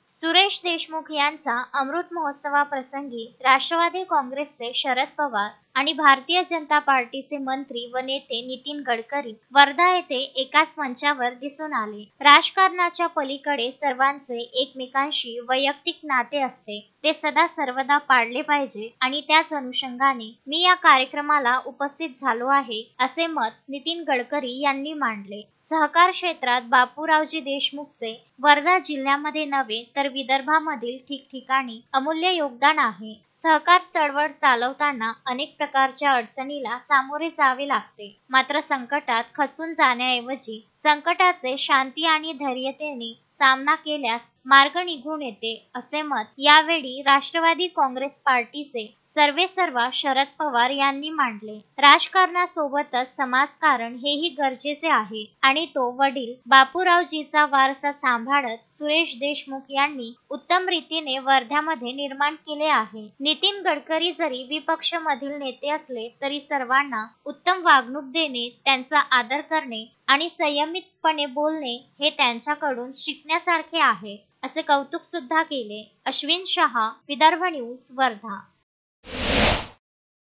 सुरेश देशमुख यांचा अमृत महोत्सवाप्रसंगी राष्ट्रवादी काँग्रेसचे शरद पवार आणि भारतीय जनता पार्टीचे मंत्री व नेते नितीन गडकरी वर्धा येथे एकाच मंचावर दिसून आले। राजकारणाच्या पलीकडे सर्वांचे एकमेकांशी वैयक्तिक नाते असते, ते सदा सर्वदा पाळले पाहिजे आणि त्याच अनुषंगाने मी या कार्यक्रमाला उपस्थित झालो आहे, असे मत नितीन गडकरी यांनी मांडले। सहकार क्षेत्रात बापूरावजी देशमुखचे वर्धा जिल्ह्यामध्ये नव्हे तर विदर्भामधील ठिकठिकाणी अमूल्य योगदान आहे। सहकार चळवळ चालवताना अनेक प्रकारच्या अडचणीला सामोरे जावे लागते, मात्र संकटात खचून जाण्याऐवजी संकटाचे शांती आणि धैर्यतेने सामना केल्यास मार्ग निघून येते, असे मत यावेळी राष्ट्रवादी काँग्रेस पार्टीचे सर्वेसर्वा शरद पवार यांनी मांडले। राजकारणासोबतच समाजकारण हेही गरजेचे आहे आणि तो वडील बापूरावजीचा वारसा सांभाळत सुरेश देशमुख यांनी उत्तम रीतीने वर्ध्यामध्ये निर्माण केले आहे। नितीन गडकरी जरी विपक्ष मधील नेते असले तरी सर्वांना उत्तम वागणूक देणे, त्यांचा आदर करणे आणि संयमितपणे बोलणे हे त्यांच्याकडून शिकण्यासारखे आहे, असे कौतुक सुद्धा केले। अश्विन शहा, विदर्भ न्यूज, वर्धा।